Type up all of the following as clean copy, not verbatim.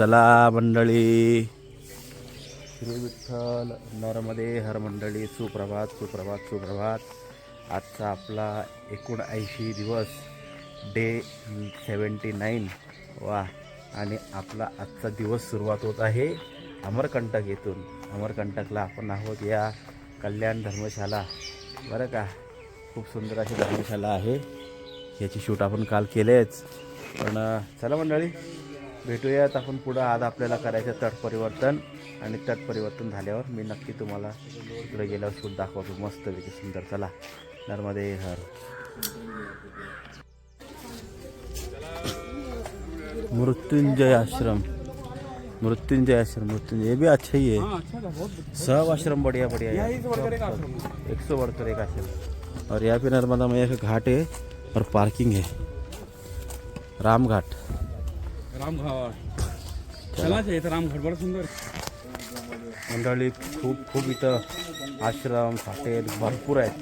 चला मंडळी, श्री विठ्ठल नरमध्ये हर मंडळी, सुप्रभात सुप्रभात सुप्रभात. आजचा आपला 79 दिवस, डे 79. वा. आणि आपला आजचा दिवस सुरुवात होत आहे अमरकंटक येथून. अमरकंटकला आपण आहोत या कल्याण धर्मशाला, बरं का. खूप सुंदर अशी धर्मशाला आहे. याची शूट आपण काल केलेच. पण चला मंडळी, भेटूयात आपण पुढं. आज आपल्याला करायचं तट परिवर्तन, आणि तट परिवर्तन झाल्यावर मी नक्की तुम्हाला इकडे गेल्यावर शूट दाखवतो मस्तपैकी सुंदर. चला, नर्मदे हर. मृत्युंजय आश्रम, मृत्युंजय आश्रम, मृत्युंजय, ये भी अच्छा ही है. सब आश्रम बढ़िया बढ़िया है. 100 बढ़कर एक आश्रम. और यहाँ पे नर्मदा मैया का घाट है और पार्किंग है. रामघाट, रामघाट चला इथं रामघाट बरं सुंदर मंडळी. खूप इथं आश्रम हॉटेल भरपूर आहेत.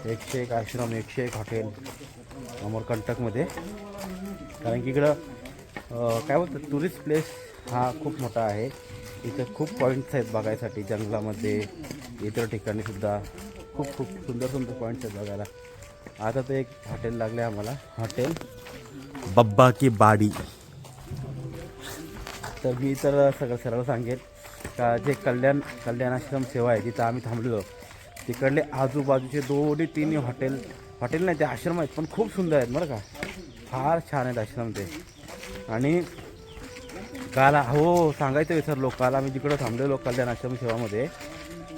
101 आश्रम, 101 हॉटेल अमरकंटकमध्ये. कारण की इकडं काय बोलतात, टुरिस्ट प्लेस हा खूप मोठा आहे. इथं खूप पॉईंट्स आहेत बघायसाठी. जंगलामध्ये इतर ठिकाणी सुद्धा खूप सुंदर सुंदर पॉईंट्स आहेत बघायला. आता तर एक हॉटेल लागले आम्हाला, हॉटेल बब्बा की बाडी. तर मी तर सगळं सरळ सांगेल का, जे कल्याण आश्रम सेवा आहे जिथं आम्ही थांबलेलो, तिकडले आजूबाजूचे 2-3 हॉटेल नाही, ते आश्रम आहेत, पण खूप सुंदर आहेत बरं का. फार छान आहेत आश्रम ते. आणि काल सांगायचं विसरलो, काल आम्ही जिकडं थांबलेलो कल्याण आश्रम सेवामध्ये,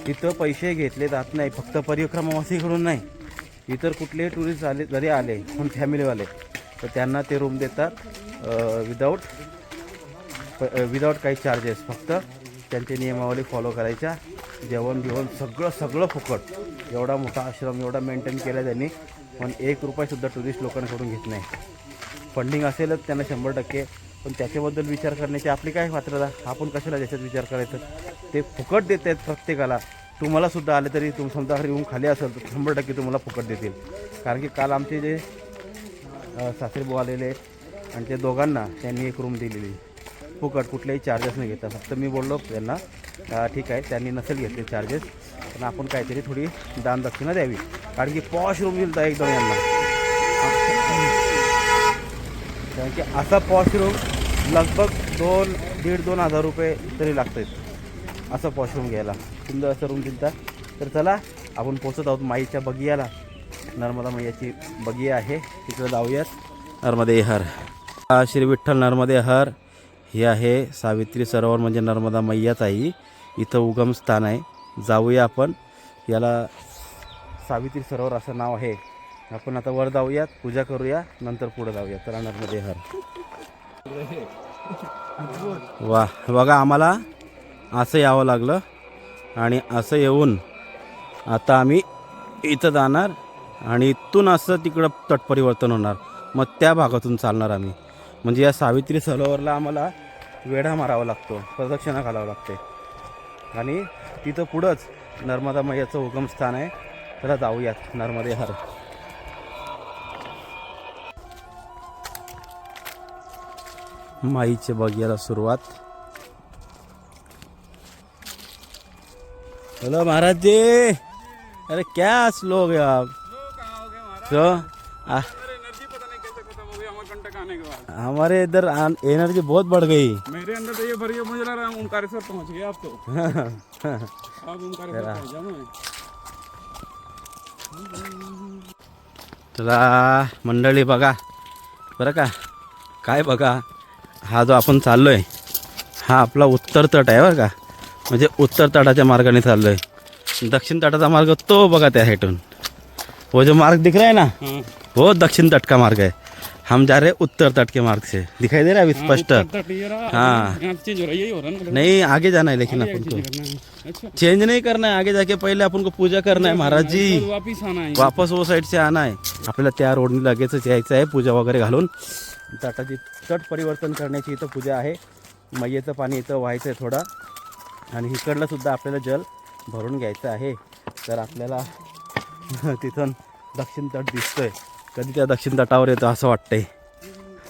तिथं पैसे घेतले जात नाही. फक्त परिक्रमावासीकडून नाही, इतर कुठलेही टुरिस्ट जरी आले पण फॅमिलीवाले, तर त्यांना ते रूम देतात विदाऊट काही चार्जेस. फक्त त्यांचे नियमावली फॉलो करायच्या. जेवण सगळं फुकट. एवढा मोठा आश्रम, एवढा मेंटेन केला त्यांनी, पण 1 रुपयासुद्धा टुरिस्ट लोकांकडून घेत नाही. फंडिंग असेलच त्यांना 100%, पण त्याच्याबद्दल विचार करण्याची आपली काय पात्रता. आपण कशाला त्याच्यात विचार करायचं. ते फुकट देत आहेत प्रत्येकाला. तुम्हालासुद्धा आले तरी समजा रूम खाली असेल तर 100% तुम्हाला फुकट देतील. कारण की काल आमचे जे सासरेबू आलेले आणि ते दोघांना त्यांनी एक रूम दिलेली फुकट, कुठलेही चार्जेस नाही घेतात. फक्त मी बोललो त्यांना ठीक आहे, त्यांनी नसेल घेतले चार्जेस, पण आपण काहीतरी थोडी दान दक्षिणा द्यावी. कारण की पॉश रूम दिला एकदम यांना. कारण की असा पॉश रूम लगभग 2,500-2 हजार रुपये तरी लागतात असं पॉश रूम घ्यायला. सुंदर असं रूम दिलता. तर चला, आपण पोचत आहोत माईच्या बगियाला. नर्मदा मैयाची बगिया आहे, तिकडे जाऊयात. नर्मदे हर. श्री विठ्ठल नर्मदे हर. हे आहे सावित्री सरोवर, म्हणजे नर्मदा मैयाच आहे. इथं उगमस्थान आहे. जाऊया आपण. याला सावित्री सरोवर असं नाव आहे. आपण आता वर जाऊयात, पूजा करूया, नंतर पुढे जाऊया. चला, नर्मदे हर. वा, बघा आम्हाला असं यावं लागलं, आणि असं येऊन आता आम्ही इथं जाणार, आणि इथून असं तिकडं तट परिवर्तन होणार. मग त्या भागातून चालणार आम्ही. म्हणजे या सावित्री सरोवरला आम्हाला वेढा मारावा लागतो, प्रदक्षिणा घालावं लागते. आणि तिथं पुढंच नर्मदा मैयाचं उगमस्थान आहे. त्याला जाऊयात. नर्मदे हर. माईच्या बगियाला सुरुवात. हेलो महाराज जी, अरे क्या स्लो हो गया आप. हमारे इधर एनर्जी बहुत बढ़ गई. मेरे अंदर तो ये भरी है, मुझे लग रहा है ओंकारेश्वर पहुंच गए आप तो. आप ओंकारेश्वर पहुंच जाओ ना. चला मंडळी, बघा बरं का, काय बघा, हा जो आपण चाललोय हा आपला उत्तर तट आहे बरं का. म्हणजे उत्तर तटाच्या मार्गाने चाललोय. दक्षिण तटाचा मार्ग तो बघा त्या हेटून. वो जो मार्ग दिख रहा है ना, वो दक्षिण तट का मार्ग है. हम जा रहे हैं उत्तर तट के मार्ग से. दिखाई दे रहा है अभी स्पष्ट. हाँ, नहीं आगे जाना है, लेकिन अपन को चेंज नहीं करना है. आगे जाके पहले अपन को पूजा करना है महाराज जी. वापस वो साइड से आना है आपल्याला. त्या रोडने लगेचच यायचं आहे, पूजा वगैरे घालून. तटाची तट परिवर्तन करण्याची इथं पूजा आहे. मैयेचं पाणी इथं व्हायचं आहे थोडा, आणि इकडलं सुद्धा आपल्याला जल भरून घ्यायचं आहे. तर आपल्याला तिथून दक्षिण तट दिसतोय. कधी त्या दक्षिण तटावर येतो असं वाटतंय.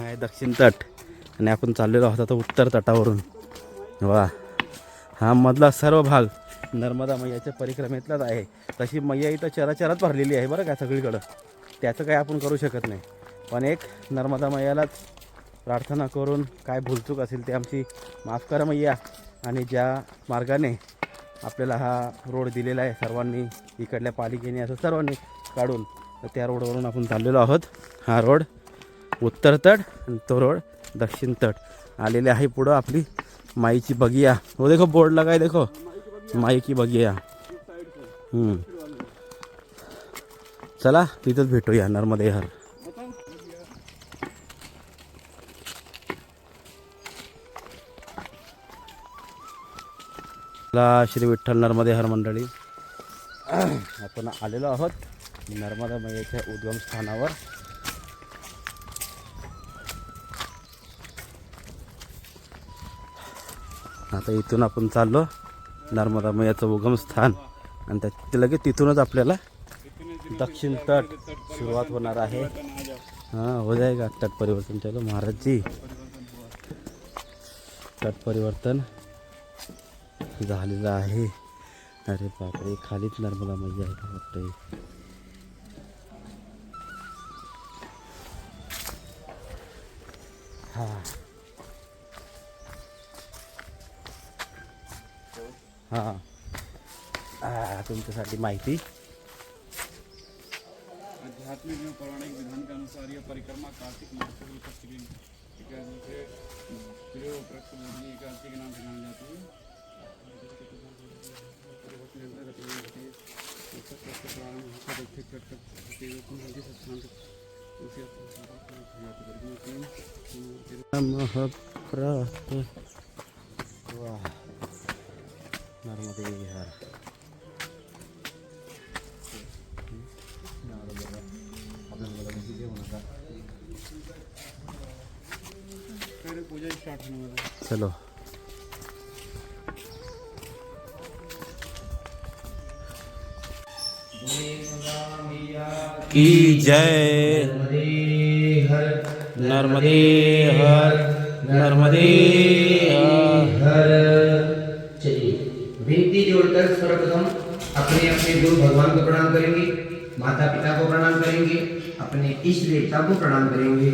आहे दक्षिण तट. आणि आपण चाललेलो आहोत आता उत्तर तटावरून. वा, हा मधला सर्व भाग नर्मदा मैयाच्या परिक्रमेतलाच आहे. तशी मैया इथं चराचरात भरलेली आहे बरं का सगळीकडं, त्याचं काही आपण करू शकत नाही. पण एक नर्मदा मैयालाच प्रार्थना करून काय भूलचूक असेल ते आमची माफ करा मैया. आणि ज्या मार्गाने आपल्याला हा रोड दिलेला आहे सर्वांनी, इकडल्या पालिकेने असं सर्वांनी काढून, तर त्या रोडवरून आपण चाललेलो आहोत. हा रोड उत्तर तट आणि तो रोड दक्षिण तट आलेले आहे. पुढं आपली माईची बगिया, वो देखो बोर्ड लगाय, देखो माई की बगिया. चला तिथंच भेटूया नर्मदे हर. श्री विठ्ठल नर्मदे हर मंडळी, आपण आलेलो आहोत नर्मदा मैयाच्या उद्गम स्थानावर. आता इथून आपण चाललो नर्मदा मैयाचं उगम स्थान आणि त्या लगेच तिथूनच आपल्याला दक्षिण तट सुरुवात होणार आहे. हाँ, हो जाएगा तट परिवर्तन. चलो महाराज जी, तट परिवर्तन झालेलं आहे. अरे बापरे, खालीच नर्मदा मैया आहे का वाटतंय. हां हां, तुमच्यासाठी माहिती. आध्यात्मिक एवं पौराणिक विधान के अनुसार यह परिक्रमा कार्तिक मास के एकादशी के एकादशी के नाम से जानी जाती है. नर्मदे हर. पूजा स्टार्ट होने वाला है. चलो की जय. नर्मदे हर, नर्मदे हर. चलिए, विनती जोड़कर सर्वप्रथम अपने अपने गुरु भगवान को प्रणाम करेंगे, माता पिता को प्रणाम करेंगे, अपने इष्ट देवता को प्रणाम करेंगे.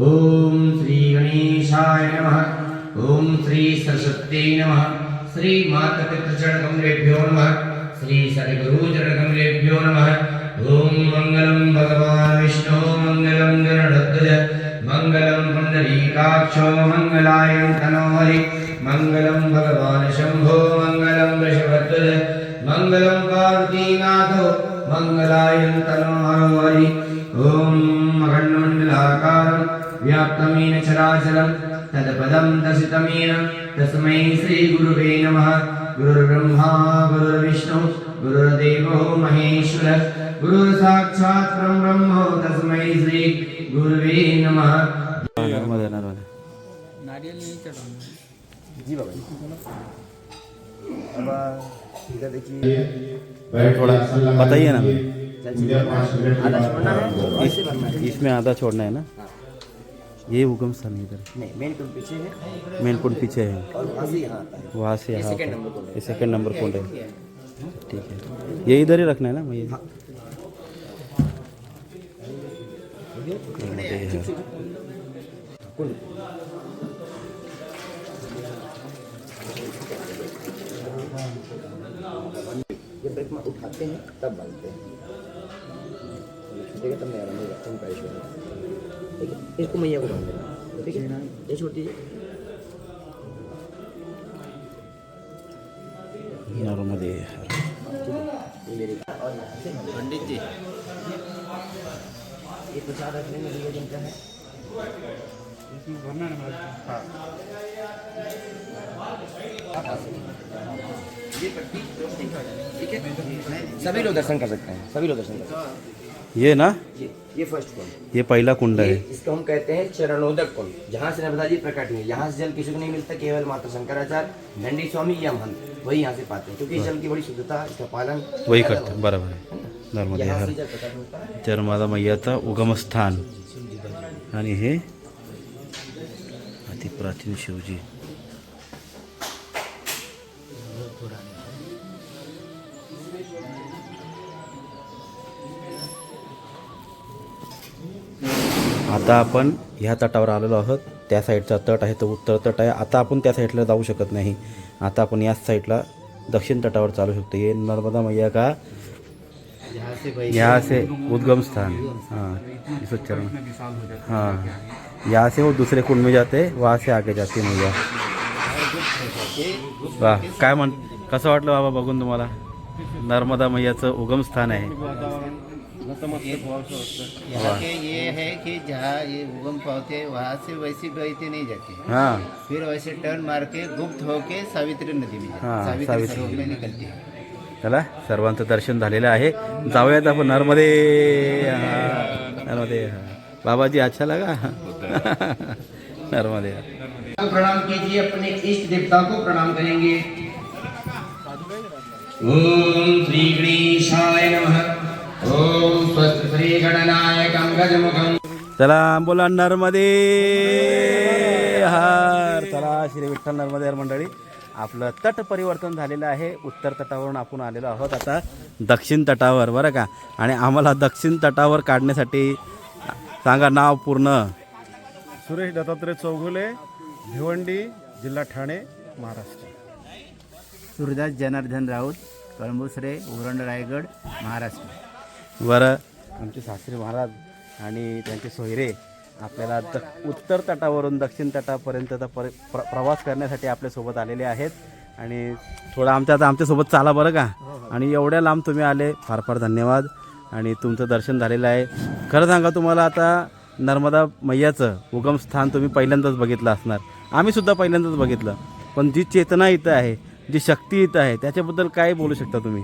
ओम श्री गणेशाय नमः. ओम श्री सरस्वती नमः. श्री माता पितृ चरण कमलेभ्यो नमः. श्री सद्गुरु चरण कमलेभ्यो नमः. ओम मंगलम भगवान विष्णु, मंगलम गरुड़ध्वज, मंगलम पुंडरीकाक्षो, मंगलायं तनोहरि, मंगलम भगवान शंभो, मंगलम वृषभध्वज, मंगलम पार्वतीनाथो, मंगलायं तनोहरि. ओम अखंडमंडलाकारं व्याप्तं येन चराचरं तत्पदं दर्शितं येन तस्मै श्री गुरुवे नमः. गुरुर्ब्रह्मा गुरुर्विष्णु गुरुर्देवो महेश्वर, गुरुर्साक्षात् परब्रह्म तस्मै श्री गुरुवे नमः. नर्मदे नर्मदे. नारियल नहीं चढ़ाना जी बाबा. अब इधर देखिए, थोड़ा बताइए ना. आधा छोड़ना है, ऐसे भरना है. इसमें आधा छोड़ना है ना. ये उगम स्थान है इधर. नहीं, मेन कुंड पीछे है मेन कुंड पीछे है, और वहाँ से यहाँ आता है. वहाँ से यहाँ सेकंड पर. नंबर कुंड है. ये सेकंड नंबर कुंड है. ठीक है, ये इधर ही रखना है ना भैया. नर्मदे हर. कुंड जब ब्रेक में उठाते हैं तब बांधते हैं. छूटेगा तब नहीं आराम तुम का ईश्वर. ठीक है, इसको मैया को बांध देना. ठीक है, ये छोड़ दीजिए. नर्मदे हर. ये मेरे और पंडित जी ये प्रसाद रखने में लिए जिनका है. इसमें भरना है महाराज. ये पट्टी ठीक है, सभी लोग दर्शन कर सकते हैं. सभी लोग दर्शन कर सकते हैं. ये ना, ये फर्स्ट कुंड, ये पहला कुंड ये है. इसको हम कहते हैं चरणोदक कुंड. जहाँ से नर्मदा जी प्रकट हुई, यहाँ से जल किसी को नहीं मिलता, केवल माता शंकराचार्य, दंडी स्वामी या महंत वही यहाँ से पाते हैं, क्योंकि इस जल की बड़ी शुद्धता, इसका पालन वही करते हैं. बरोबर आहे. नर्मदे यहाँ हर, से जल प्रकट होता है. नर्मदा मैयाचा उगमस्थान. आणि हे अति प्राचीन शिवजी. आता आपण ह्या तटावर आलेलो आहोत. त्या साईडचा तट आहे तो उत्तर तट आहे. आता आपण त्या साईडला जाऊ शकत नाही. आता आपण याच साईडला दक्षिण तटावर चालू शकतो. ये नर्मदा मैया का यहाँ से उद्गम स्थान. हाँ इस चरण. हाँ यहाँ से वो दूसरे कुंड में जाते, वहाँ से आगे जाते मैया. वाह, काय म्हण कसं वाटलं बाबा बघून तुम्हाला? नर्मदा मैयाचं उगम स्थान आहे. यहाँ के ये है कि जहाँ ये उगम पाते हैं वहाँ से वैसे बहते नहीं जाते, हां फिर वैसे टर्न मार के गुप्त होके सावित्री नदी में जाते, हाँ, सावित्री सावित्री. सरोवर में निकलते हैं. चला सर्वांचं दर्शन झालेलं आहे. जाऊयात आपण नर्मदे. नर्मदे. बाबाजी अच्छा लगा. नर्मदे. प्रणाम कीजिए, अपने इष्ट देवता को प्रणाम करेंगे. ओम श्री गणेशाय नमः. ओम स्वस्ति श्री गणनायकं गजमुखं. चला बोला नर्मदे हर. चला श्री विठ्ठल नर्मदे हर मंडळी. आपलं तट परिवर्तन झालेलं आहे. उत्तर तटावरून आपण आलेलो आहोत आता दक्षिण तटावर, बरं का. आणि आम्हाला दक्षिण तटावर काढण्यासाठी सांगा नाव पूर्ण. सुरेश दत्तात्रय चौगुले, भिवंडी, जिल्हा ठाणे, महाराष्ट्र. सूरदास जनार्दन राऊत, कळंबुसरे, उरण, रायगड, महाराष्ट्र. बरं, आमचे सासरे महाराज आणि त्यांचे सोयरे आपल्याला उत्तर तटावरून दक्षिण तटापर्यंतचा प्रवास करण्यासाठी आपल्यासोबत आलेले आहेत. आणि थोडं आमच्यासोबत चाला बरं का. आणि एवढ्या लांब तुम्ही आले, फार फार धन्यवाद. आणि तुमचं दर्शन झालेलं आहे. खरं सांगा, तुम्हाला आता नर्मदा मैयाचं उगमस्थान तुम्ही पहिल्यांदाच बघितलं असणार. आम्हीसुद्धा पहिल्यांदाच बघितलं. पण जी चेतना इथं आहे, जी शक्ती इथं आहे, त्याच्याबद्दल काय बोलू शकता तुम्ही?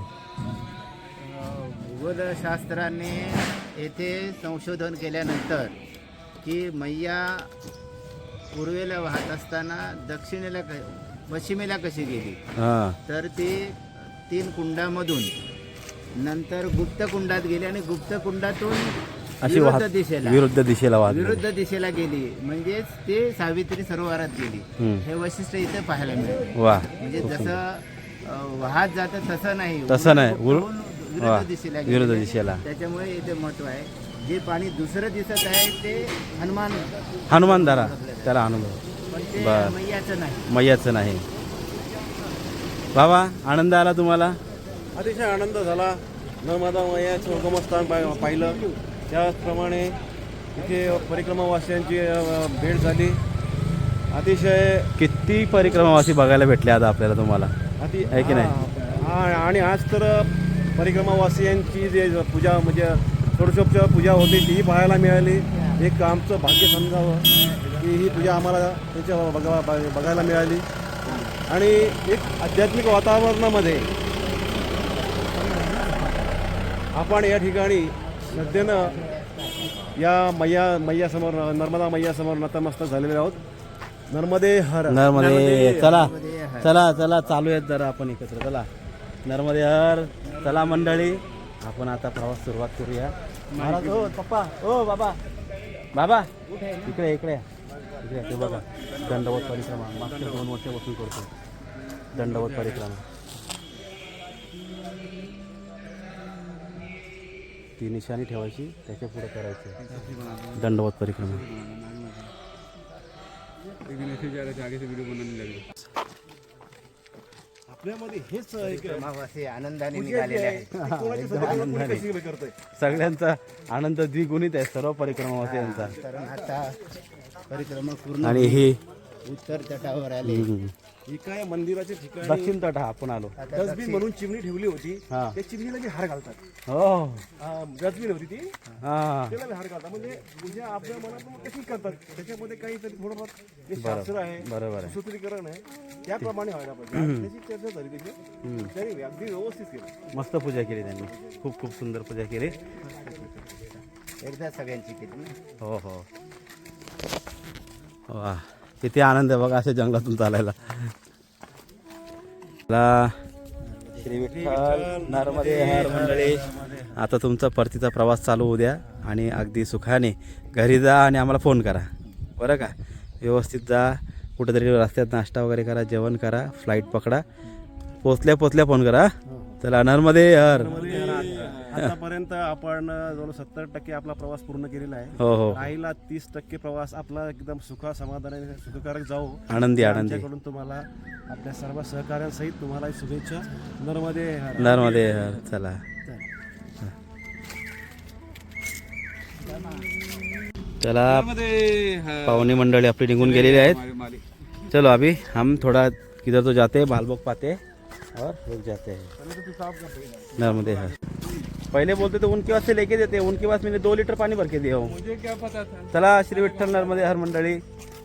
भूगोलशास्त्राने येथे संशोधन केल्यानंतर की मैया पूर्वेला वाहत असताना दक्षिणेला पश्चिमेला कशी गेली, हां तर ती 3 कुंडामधून नंतर गुप्त कुंडात गेली आणि गुप्त कुंडातून अशी वाहत विरुद्ध दिशेला वाहत. विरुद्ध दिशेला गेली, म्हणजेच ते सावित्री सरोवरात गेली. हे वैशिष्ट्य इथे पाहायला मिळते. वा, म्हणजे जसं वाहत जातं तसं नाही, तसं नाही. विरुद्ध दिशेला गेली. विरुद्ध दिशेला. त्याच्यामुळे इथे महत्व आहे. जे पाणी दुसरं दिसत आहे ते हनुमान धरा, त्याला अनुभव. पण ते बरं. मैयाचं नाही. मैयाचं नाही. बाबा आनंद आला तुम्हाला? अतिशय आनंद झाला. नर्मदा मैयाचं उगमस्थान पाहिलं. त्याचप्रमाणे इथे परिक्रमावासियांची भेट झाली. अतिशय किती परिक्रमावासी बघायला भेटले आता आपल्याला तुम्हाला, अति आहे की नाही? आणि आज तर परिक्रमावासियांची जे पूजा म्हणजे षोडशोपचार पूजा होती तीही पाहायला मिळाली. एक आमचं भाग्य समजावं की ही पूजा आम्हाला त्यांच्या बघायला मिळाली. आणि एक आध्यात्मिक वातावरणामध्ये आपण या ठिकाणी श्रद्धेनं या मैयासमोर नर्मदा मैयासमोर नतमस्तक झालेले आहोत. नर्मदे हर. नर्मदे. चला चला चला चालू आहेत जरा आपण एकत्र. चला नर्मदे हर. चला मंडळी, आपण आता प्रवास सुरुवात करूया. महाराज, हो पप्पा, हो बाबा, बाबा इकडे इकडे इकडे. ते बघा दंडवत परिक्रमा मागच्या 2 वर्षापासून करतो. दंडवत परिक्रमा ती निशाणी ठेवायची, त्याच्या पुढे करायचं दंडवत परिक्रमा. एक दिन ऐसे जा रहे थे, आगे से वीडियो बनाने लगे. आपल्यामध्ये हेच एक अमावास्या आनंदाने निघालेले आहे. कोणाची सभा कशी करतोय. सगळ्यांचा आनंद द्विगुणित आहे, सर्व परिक्रमावासियांचा. कारण आता परिक्रमा पूर्ण आणि ही उत्तर तटावर आले. ही काय मंदिराचे ठिकाणी दक्षिण तट हा आपण आलो. डस्टबिन म्हणून चिमणी ठेवली होती. हा. त्या चिमणीला बी हार घालतात. हो डस्टबिन होती ती, हा त्याला बी हार घालतात. म्हणजे पूजा आपल्या मनात कशी करतात, त्याच्यामध्ये काहीतरी थोडंफार जे शास्त्र आहे, बरोबर आहे. सूत्रीकरण आहे, त्याप्रमाणे व्हायला पाहिजे. त्याची चर्चा झाली त्याची, त्यांनी अगदी व्यवस्थित केलं. मस्त पूजा केली त्यांनी. खूप खूप सुंदर पूजा केली. एकदा सगळ्यांची केली ना. हो हो. वा, किती आनंद आहे बघा अशा जंगलातून चालायला. श्री विठ्ठल नर्मदे हर मंडळी. आता तुमचा परतीचा प्रवास चालू होऊ द्या आणि अगदी सुखाने घरी जा आणि आम्हाला फोन करा, बरं का. व्यवस्थित जा, कुठेतरी रस्त्यात नाश्ता वगैरे करा, जेवण करा, फ्लाईट पकडा, पोचल्या फोन करा. चला नर्मदे हर. आतापर्यंत आपण जवळ 70% आपला प्रवास पूर्ण केलेला आहे. हो हो, राहिला 30% प्रवास आपला एकदम समाधानाने सुखकारक जाऊ. आनंदी आनंदी. आमच्याकडून तुम्हाला आपल्या सर्व सहकार्यांसहित तुम्हाला शुभेच्छा. नर्मदे हर. नर्मदे हर. चला चला, पाहुणे मंडळी आपली निघून गेलेली आहेत. चलो अभी हम थोड़ा किधर तो जाते हैं, बालभोग पाते हैं और रुक जाते हैं. नर्मदे हर. पहले बोलते तो उनके पास से लेके देते, उनके पास मैंने 2 लीटर पाणी भर के दिया हूँ. मुझे क्या पता था. चला श्री विठ्ठल नर्मदे हर मंडळी,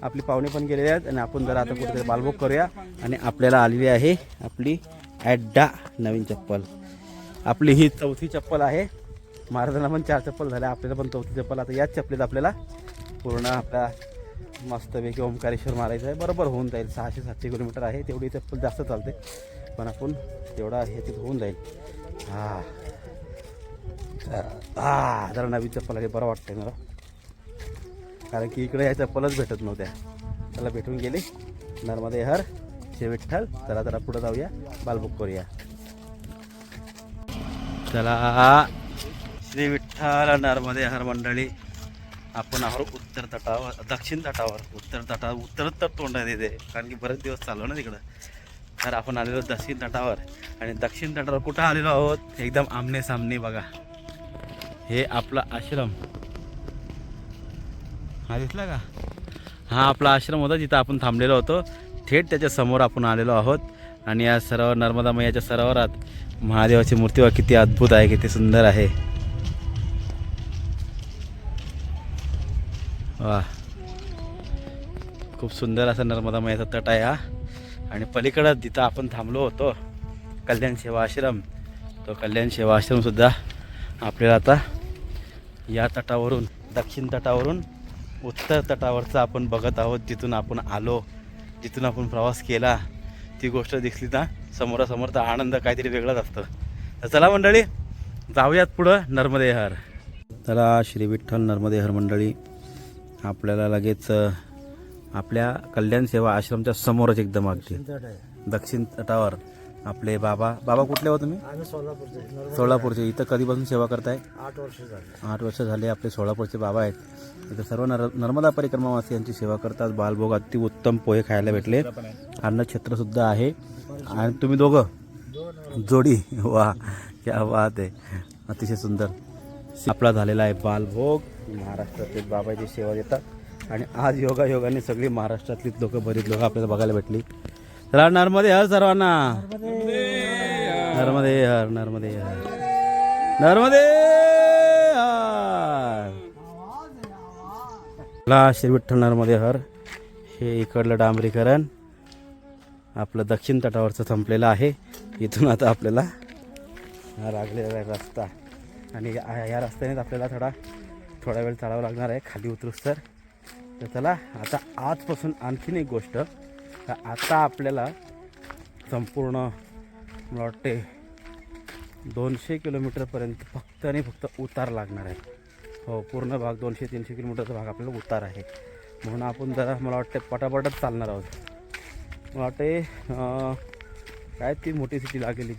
आपली पाहुणे पण गेलेले आहेत आणि आपण जरा आता कुठेतरी बालभोग करूया. आणि आपल्याला आलेली आहे आपली ॲड्डा नवीन चप्पल. आपली ही 4थी चप्पल आहे. महाराजांना पण 4 चप्पल झाल्या, आपल्याला पण 4थी चप्पल. आता याच चप्पलीत आपल्याला पूर्ण आपला मस्तपैकी ओंकारेश्वर मारायचं आहे. बरोबर होऊन जाईल. 600-700 किलोमीटर आहे, तेवढी चप्पल जास्त चालते, पण आपण तेवढा ह्याच्यात होऊन जाईल. हां जरा नवीन चप्पल आली, बरं वाटतंय मला, कारण की इकडे या चप्पलच भेटत नव्हत्या. त्याला भेटून गेली. नर्मदे हर, श्री विठ्ठल. चला जरा पुढे जाऊया, बालभोग करूया. चला श्री विठ्ठल नर्मदे हर मंडळी, आपण आहोत उत्तर तटावर, दक्षिण तटावर. उत्तर तोंड आहे तिथे, कारण की बरेच दिवस चाललो ना तिकडं. तर आपण आलेलो दक्षिण तटावर. आणि दक्षिण तटावर कुठं आलेलो आहोत, एकदम आमने सामने बघा. हे आपला आश्रम हा दिसला का, हा आपला आश्रम होता जिथं आपण थांबलेलो होतो. थेट त्याच्या समोर आपण आलेलो आहोत. आणि या सरोवर, नर्मदा मैयाच्या सरोवरात महादेवाची मूर्ती वा किती अद्भुत आहे, किती सुंदर आहे. वा, खूप सुंदर असा नर्मदा मैयाचा तट आहे हा. आणि पलीकडं जिथं आपण थांबलो होतो कल्याण सेवा आश्रम, तो कल्याण सेवा आश्रमसुद्धा आपल्याला आता या तटावरून, दक्षिण तटावरून उत्तर तटावरचं आपण बघत आहोत. जिथून आपण आलो, जिथून आपण प्रवास केला, ती गोष्ट दिसली ना समोरासमोर, तर आनंद काहीतरी वेगळाच असतं. तर चला मंडळी, जाऊयात पुढं नर्मदे हर. चला श्री विठ्ठल नर्मदे हर मंडळी, आपल्याला लगेच आपल्या कल्याण सेवा आश्रमच्या समोरच एकदम अगदी दक्षिण तटावर आपले बाबा कुठले हो तुम्ही? सोलापूरचे. इथं कधीपासून सेवा करताय? 8 वर्ष झाले. आपले सोलापूरचे बाबा आहेत. इथं सर्व नर्मदा परिक्रमावासियांची सेवा करतात. बालभोग अति उत्तम पोहे खायला भेटले, अन्नछत्रसुद्धा आहे. आणि तुम्ही दोघं जोडी, वा क्या बात आहे, अतिशय सुंदर. आपला झालेला आहे बालभोग. महाराष्ट्रातील बाबाची सेवा देतात. आणि आज योगायोगाने सगळी महाराष्ट्रातली लोक, बरीच लोक आपल्याला बघायला भेटली. चला नर्मदे हर सर्वांना. नर्मदे हर, नर्मदे हर, नर्मदे हर. चला श्री विठ्ठल नर्मदे हर. हे इकडलं डांबरीकरण आपलं दक्षिण तटावरचं संपलेलं आहे. इथून आता आपल्याला हा लागलेला रस्ता, आणि या रस्त्यानेच आपल्याला थोडा वेळ चालावं लागणार आहे खाली उतरूस तर. चला आता आजपासून आणखीन एक गोष्ट, आता आपल्याला संपूर्ण मला वाटते 200 किलोमीटरपर्यंत फक्त आणि फक्त उतार लागणार आहे. हो, पूर्ण भाग 200-300 किलोमीटरचा भाग आपल्याला उतार आहे. म्हणून आपण जरा मला वाटते पटापटच चालणार आहोत. मला वाटते काय ती मोठी सिटी लागलेली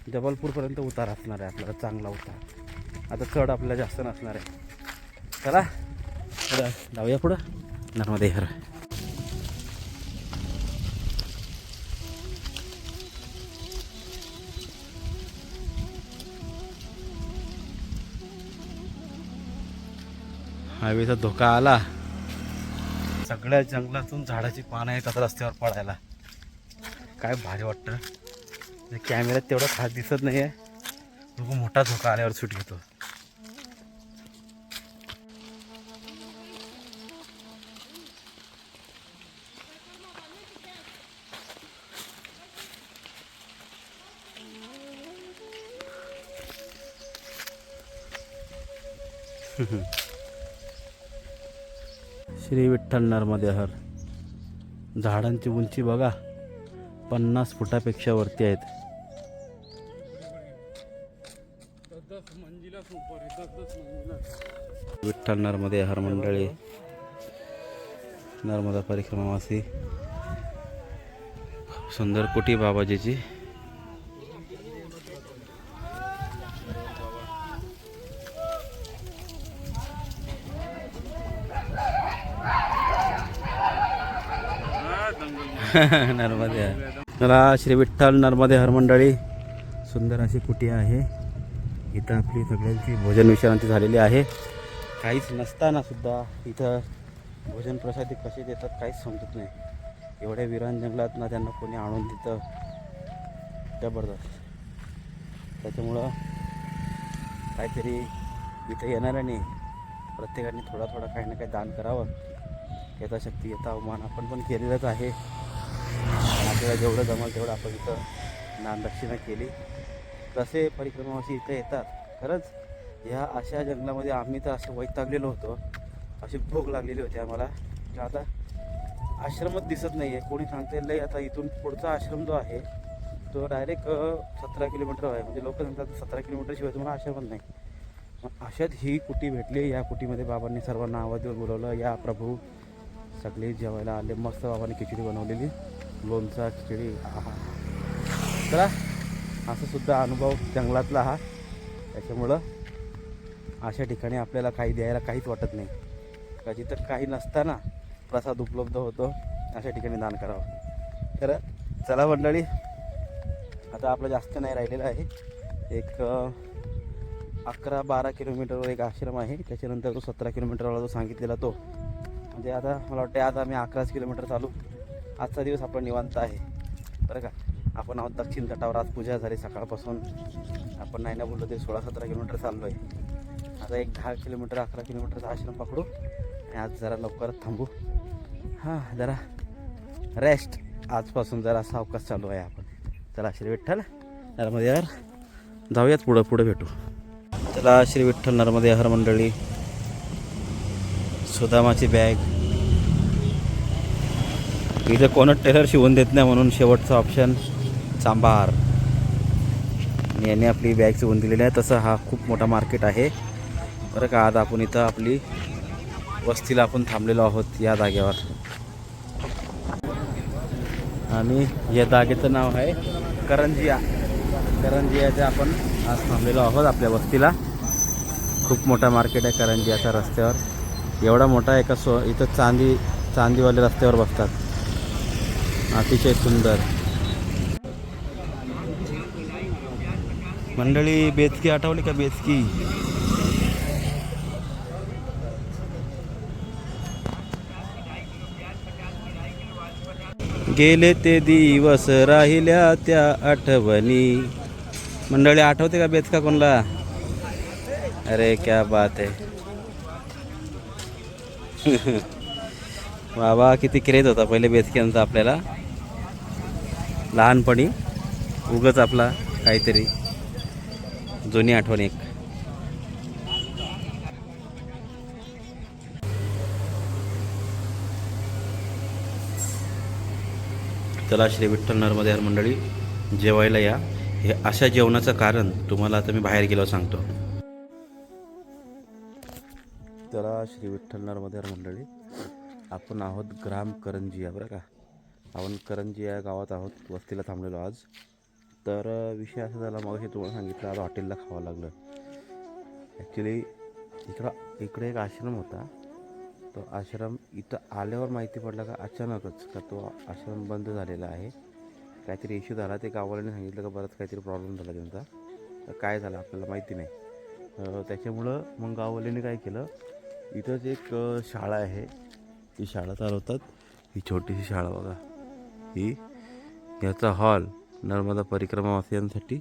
जबलपूरपर्यंत उतार असणार आहे आपल्याला, चांगला उतार. आता चढ आपल्याला जास्त नसणार आहे. चला जाऊया पुढं नर्मदे हर. हायवेचा धोका आला. सगळ्या जंगलातून झाडाची पानं येतात रस्त्यावर पडायला. काय भारी वाटतं. कॅमेऱ्यात तेवढं खास दिसत नाही आहे. खूप मोठा धोका आल्यावर सूट घेतो. श्री विठ्ठल नर्मदे हर. झाडांची उंची बघा, 50 फुटापेक्षा वरती आहेत. विठ्ठल नर्मदे हर मंडळी, नर्मदा परिक्रमावासी सुंदर कुटी बाबाजीची. नर्मदे. मला श्री विठ्ठल नर्मदे हर मंडळी. सुंदर अशी कुटी आहे. इथं आपली सगळ्यांची भोजन विश्रांती झालेली आहे. काहीच नसताना सुद्धा इथं भोजन प्रसादी कसे देतात काहीच समजत नाही. एवढ्या विरान जंगलात ना त्यांना कोणी आणून तिथं जबरदस्त. त्याच्यामुळं काहीतरी इथं येणाऱ्याने प्रत्येकाने थोडा थोडा काही ना काही दान करावं. यथाशक्ती यथा अवमान आपण पण केलेलंच आहे. आपल्याला जेवढं जमलं तेवढं आपण इथं दानदक्षिणा केली. कसे परिक्रमावासी इथं येतात. खरंच ह्या अशा जंगलामध्ये आम्ही तर असं वैतागलेलो होतो. अशी भूक लागलेली होती आम्हाला की आता आश्रमच दिसत नाही आहे. कोणी सांगता येईल नाही. आता इथून पुढचा आश्रम जो आहे तो डायरेक्ट 17 किलोमीटर आहे. म्हणजे लोक सांगतात 17 किलोमीटर शिवाय तुम्हाला आश्रमच नाही. मग अशात ही कुटी भेटली. या कुटीमध्ये बाबांनी सर्वांना आवाज देऊन बोलवलं. या प्रभू सगळे जेवायला आले. मस्त बाबांनी खिचडी बनवलेली. लोणचा खिचडी. चला असं सुद्धा अनुभव जंगलातला हा. त्याच्यामुळं अशा ठिकाणी आपल्याला काही द्यायला काहीच वाटत नाही. का जिथं काही नसताना प्रसाद उपलब्ध होतो अशा ठिकाणी दान करावं. तर चला मंडळी आता आपलं जास्त नाही राहिलेलं आहे. एक 11-12 किलोमीटरवर एक आश्रम आहे. त्याच्यानंतर तो 17 किलोमीटरवाला जो सांगितलेला तो. म्हणजे आता मला वाटतं आज आम्ही 11 किलोमीटर चालू. आजचा दिवस आपण निवांत आहे बरं का. आपण आहोत दक्षिण तटावर. आज पूजा झाली सकाळपासून. आपण नाही ना बोललो ते 16-17 किलोमीटर चाललो आहे. आता एक 10 किलोमीटर 11 किलोमीटरचा आश्रम पकडू आणि आज जरा लवकरच थांबू. हां जरा रेस्ट. आजपासून जरा सावकाश चालू आहे आपण. चला श्री विठ्ठल नर्मदे हर. जाऊयात पुढं भेटू. चला श्री विठ्ठल नर्मदे हर मंडळी. सुदामाची बॅग. इथं कोणच टेलर शिवून देत नाही म्हणून शेवटचा ऑप्शन चांभार. आणि याने आपली बॅग शिवून दिलेली आहे. तसं हा खूप मोठा मार्केट आहे बरं का. आज आपण इथं आपली वस्तीला आपण थांबलेलो आहोत या जागेवर. आणि या जागेचं नाव आहे करंजिया. करंजियाच्या आपण आज थांबलेलो आहोत आपल्या वस्तीला. खूप मोठा मार्केट आहे करंजियाच्या रस्त्यावर. एवढा मोठा आहे का इथं चांदीवाले रस्त्यावर बसतात. अतिशय सुंदर मंडळी. बेचकी आठवली का बेचकी. गेले ते दिवस राहिल्या त्या आठवणी. मंडळी आठवते का बेचका कोणला. अरे क्या बात आहे. बाबा किती क्रेज होता पहिले बेचक्यांचा आपल्याला लहानपणी. उगच आपला काहीतरी जुनी आठवण एक. चला श्री विठ्ठल नर्मदे हर मंडळी जेवायला या. हे अशा जेवणाचं कारण तुम्हाला आता मी बाहेर गेलो सांगतो. चला श्री विठ्ठल नर्मदे हर मंडळी आपण आहोत ग्राम करंजिया बरं का. आपण करंजिया गावात आहोत. वस्तीला थांबलेलो आज. तर विषय असा झाला मग तुम्हाला सांगितलं आज हॉटेलला खावं लागलं. ॲक्च्युली इकडे एक आश्रम होता. तो आश्रम इथं आल्यावर माहिती पडला का अचानकच का तो आश्रम बंद झालेला आहे. काहीतरी इश्यू झाला. ते गाववाल्याने सांगितलं का बरंच काहीतरी प्रॉब्लेम झाला त्यांचा. तर काय झालं आपल्याला माहिती नाही. त्याच्यामुळं मग गाववाल्याने काय केलं. इथंच एक शाळा आहे. ती शाळा चालवतात. ही छोटीशी शाळा बघा. याचा हॉल नर्मदा परिक्रमावासियांसाठी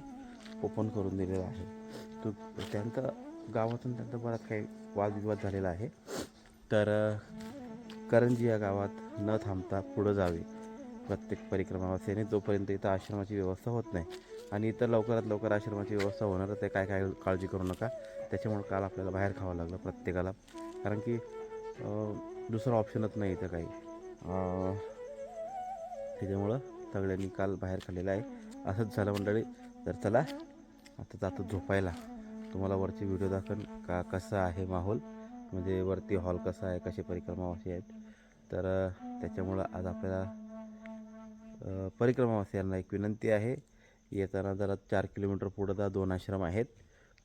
ओपन करून दिलेला आहे. तो त्यांचा गावातून त्यांचा बराच काही वादविवाद झालेला आहे. तर करंजिया गावात न थांबता पुढं जावे प्रत्येक परिक्रमावासियाने. जोपर्यंत इथं आश्रमाची व्यवस्था होत नाही. आणि इतर लवकरात लवकर आश्रमाची व्यवस्था होणार ते काय काळजी करू नका. त्याच्यामुळं काल आपल्याला बाहेर खावं लागलं प्रत्येकाला. कारण की दुसरं ऑप्शनच नाही इथं काही. त्याच्यामुळं सगळ्यांनी काल बाहेर खाल्लेलं आहे. असंच झालं मंडळी. तर चला आता जातो झोपायला. तुम्हाला वरची व्हिडिओ दाखवेन का कसं आहे माहोल. म्हणजे वरती हॉल कसा आहे, कसे परिक्रमावासी आहेत. तर त्याच्यामुळं आज आपल्याला परिक्रमावासियांना एक विनंती आहे, येताना जरा 4 किलोमीटर पुढं 2 आश्रम आहेत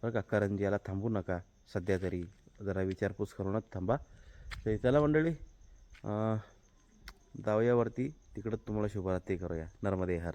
बरं का. करंजीला थांबू नका सध्या तरी, जरा विचारपूस करूनच थांबा. तर चला मंडळी, जाऊयावरती, तिकडं तुम्हाला शुभरात्री करूया. नर्मदे हर.